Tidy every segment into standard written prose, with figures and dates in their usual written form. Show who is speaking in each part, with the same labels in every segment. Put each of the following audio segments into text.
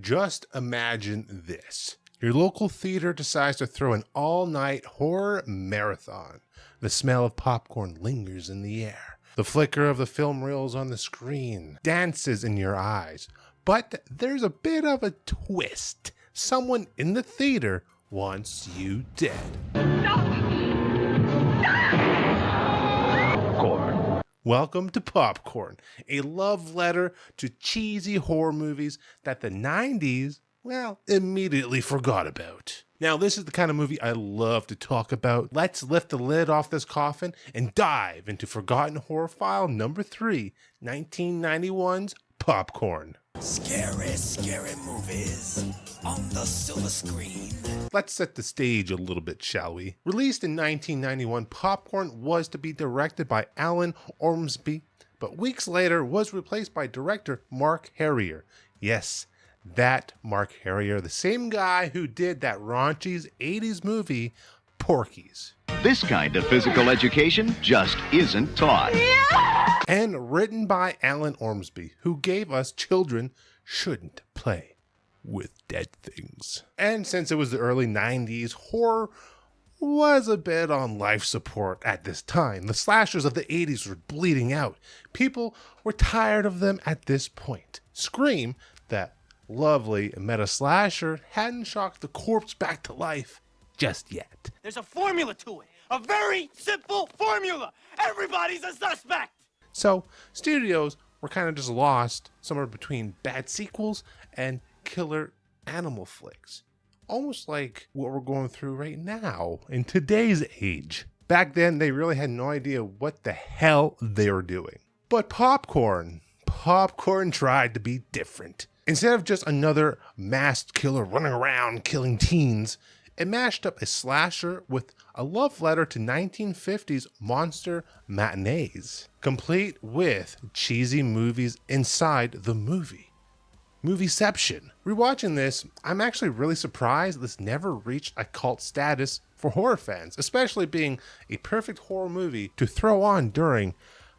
Speaker 1: Just imagine this. Your local theater decides to throw an all-night horror marathon. The smell of popcorn lingers in the air. The flicker of the film reels on the screen dances in your eyes. But there's a bit of a twist. Someone in the theater wants you dead. Popcorn. Welcome to Popcorn, a love letter to cheesy horror movies that the 90s, immediately forgot about. Now, this is the kind of movie I love to talk about. Let's lift the lid off this coffin and dive into Forgotten Horror File number 3, 1991's Popcorn.
Speaker 2: Scary movies on the silver screen.
Speaker 1: Let's set the stage a little bit, shall we? Released in 1991, Popcorn was to be directed by Alan Ormsby, but weeks later was replaced by director Mark Harrier. Yes, that Mark Harrier, the same guy who did that raunchy 80s movie, Porky's.
Speaker 3: This kind of physical education just isn't taught.
Speaker 1: And written by Alan Ormsby, who gave us Children Shouldn't Play with Dead Things. And since it was the early 90s, horror was a bit on life support at this time. The slashers of the 80s were bleeding out. People were tired of them at this point. Scream, that lovely meta slasher, hadn't shocked the corpse back to life just yet.
Speaker 2: There's a formula to it. A very simple formula. Everybody's a suspect.
Speaker 1: So studios were kind of just lost somewhere between bad sequels and killer animal flicks. Almost like what we're going through right now in today's age. Back then, they really had no idea what the hell they were doing. But Popcorn tried to be different. Instead of just another masked killer running around killing teens, it mashed up a slasher with a love letter to 1950s monster matinees, complete with cheesy movies inside the movie. Movieception. Rewatching this, I'm actually really surprised this never reached a cult status for horror fans, especially being a perfect horror movie to throw on during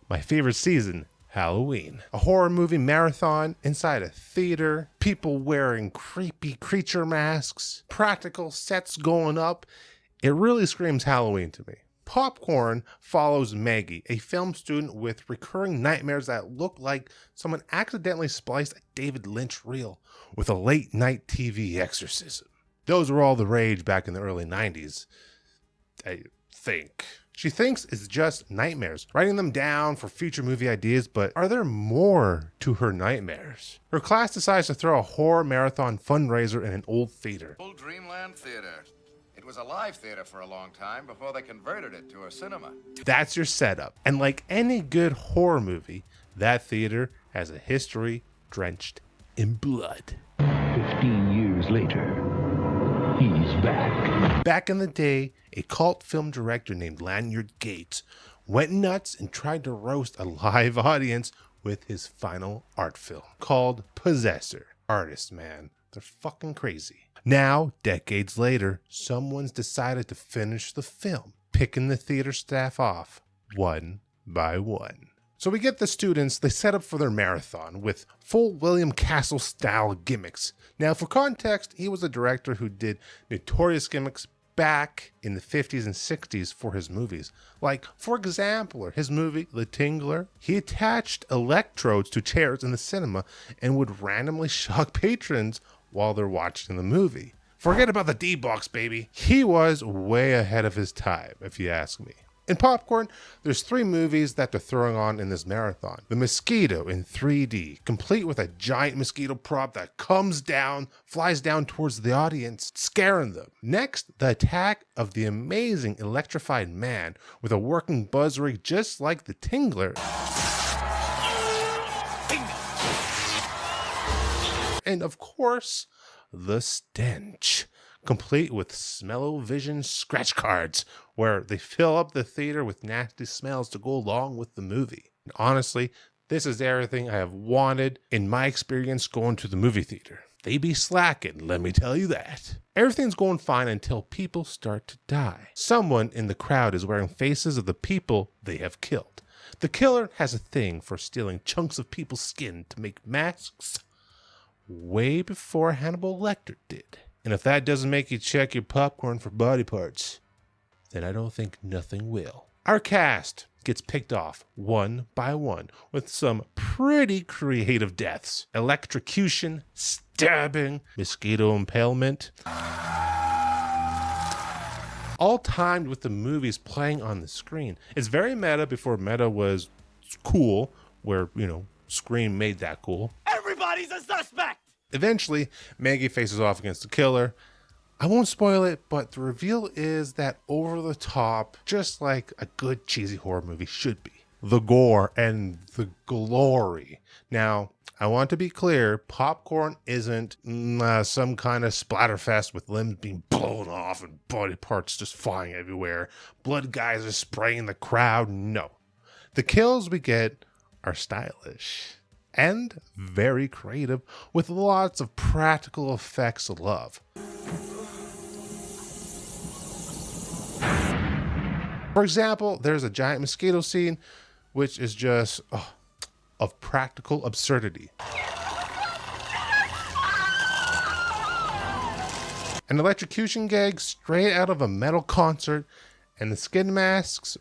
Speaker 1: my favorite season, Halloween. A horror movie marathon inside a theater, people wearing creepy creature masks, practical sets going up. It really screams Halloween to me. Popcorn follows Maggie, a film student with recurring nightmares that look like someone accidentally spliced a David Lynch reel with a late night TV exorcism. Those were all the rage back in the early 90s, I think. She thinks it's just nightmares, writing them down for future movie ideas, but are there more to her nightmares? Her class decides to throw a horror marathon fundraiser in an old theater.
Speaker 4: Old Dreamland Theater. It was a live theater for a long time before they converted it to a cinema.
Speaker 1: That's your setup. And like any good horror movie, that theater has a history drenched in blood.
Speaker 5: 15 years later, he's back.
Speaker 1: Back in the day, a cult film director named Lanyard Gates went nuts and tried to roast a live audience with his final art film called Possessor. Artists, man, they're fucking crazy. Now, decades later, someone's decided to finish the film, picking the theater staff off one by one. So we get the students, they set up for their marathon with full William Castle style gimmicks. Now for context, he was a director who did notorious gimmicks back in the 50s and 60s for his movies. Like, for example, his movie, The Tingler, he attached electrodes to chairs in the cinema and would randomly shock patrons while they're watching the movie. Forget about the D-Box, baby. He was way ahead of his time, if you ask me. In Popcorn, there's 3 movies that they're throwing on in this marathon. The Mosquito in 3D, complete with a giant mosquito prop that comes down, flies down towards the audience, scaring them. Next, the attack of the amazing electrified man with a working buzz rig just like the Tingler. And of course, the Stench, complete with smell-o-vision scratch cards, where they fill up the theater with nasty smells to go along with the movie. And honestly, this is everything I have wanted in my experience going to the movie theater. They be slacking, let me tell you that. Everything's going fine until people start to die. Someone in the crowd is wearing faces of the people they have killed. The killer has a thing for stealing chunks of people's skin to make masks. way before Hannibal Lecter did. And if that doesn't make you check your popcorn for body parts, then I don't think nothing will. Our cast gets picked off one by one with some pretty creative deaths. Electrocution, stabbing, mosquito impalement. All timed with the movies playing on the screen. It's very meta before meta was cool, where, Scream made that cool.
Speaker 2: Everybody's a suspect!
Speaker 1: Eventually, Maggie faces off against the killer. I won't spoil it, but the reveal is that over the top, just like a good cheesy horror movie should be. The gore and the glory. Now, I want to be clear, popcorn isn't some kind of splatterfest with limbs being blown off and body parts just flying everywhere. Blood guys are spraying the crowd. No. The kills we get are stylish and very creative with lots of practical effects of love. For example, there's a giant mosquito scene, which is just of practical absurdity. An electrocution gag straight out of a metal concert, and the skin masks,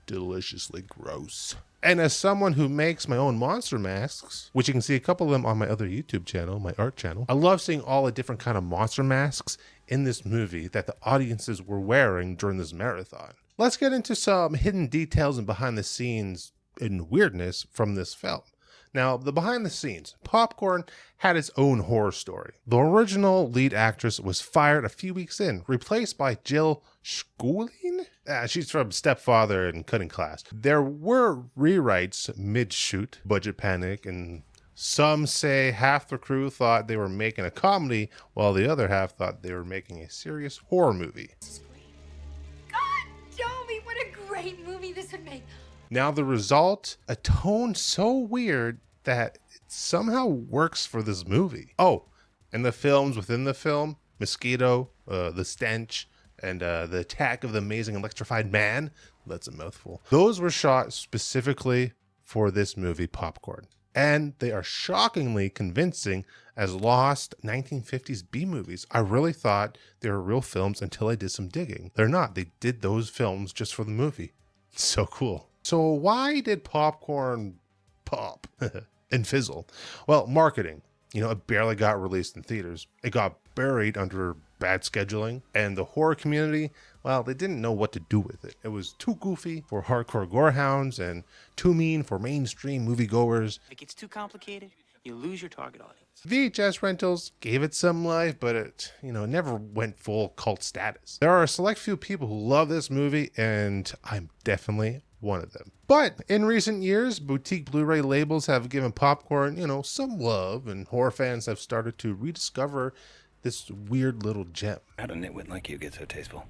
Speaker 1: deliciously gross. And as someone who makes my own monster masks, which you can see a couple of them on my other YouTube channel, my art channel, I love seeing all the different kind of monster masks in this movie that the audiences were wearing during this marathon. Let's get into some hidden details and behind the scenes and weirdness from this film. Now, the behind the scenes, Popcorn had its own horror story. The original lead actress was fired a few weeks in, replaced by Jill Schooling? She's from Stepfather and Cutting Class. There were rewrites mid-shoot, budget panic, and some say half the crew thought they were making a comedy, while the other half thought they were making a serious horror movie.
Speaker 6: God, Joey, what a great movie this would make.
Speaker 1: Now the result, a tone so weird that it somehow works for this movie. Oh, and the films within the film, Mosquito, The Stench, and The Attack of the Amazing Electrified Man, that's a mouthful. Those were shot specifically for this movie, Popcorn. And they are shockingly convincing as lost 1950s B movies. I really thought they were real films until I did some digging. They're not. They did those films just for the movie. So cool. So why did Popcorn pop and fizzle? Well, marketing. It barely got released in theaters. It got buried under bad scheduling. And the horror community, well, they didn't know what to do with it. It was too goofy for hardcore gorehounds and too mean for mainstream moviegoers.
Speaker 2: If it gets too complicated, you lose your target audience.
Speaker 1: VHS rentals gave it some life, but it, never went full cult status. There are a select few people who love this movie, and I'm definitely one of them. But in recent years, boutique Blu-ray labels have given Popcorn, some love, and horror fans have started to rediscover this weird little gem.
Speaker 7: How'd a nitwit like you get so tasteful?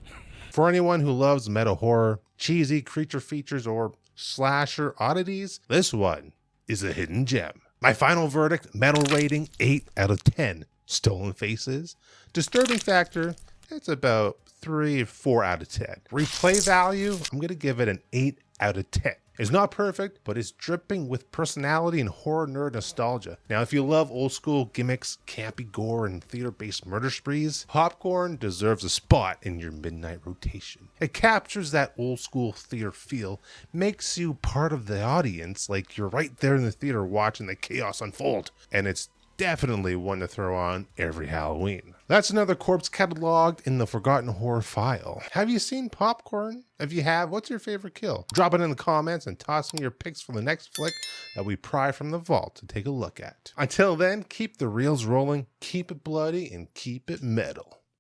Speaker 1: For anyone who loves meta horror, cheesy creature features, or slasher oddities, this one is a hidden gem. My final verdict, metal rating, 8 out of 10. Stolen faces. Disturbing factor, it's about 3 or 4 out of 10. Replay value, I'm going to give it an 8 out of 10. It's not perfect, but it's dripping with personality and horror nerd nostalgia. Now, if you love old school gimmicks, campy gore, and theater-based murder sprees, Popcorn deserves a spot in your midnight rotation. It captures that old school theater feel, makes you part of the audience, like you're right there in the theater watching the chaos unfold, and it's definitely one to throw on every Halloween. That's another corpse cataloged in the Forgotten Horror file. Have you seen Popcorn? If you have, what's your favorite kill? Drop it in the comments and toss me your picks for the next flick that we pry from the vault to take a look at. Until then, keep the reels rolling, keep it bloody, and keep it metal.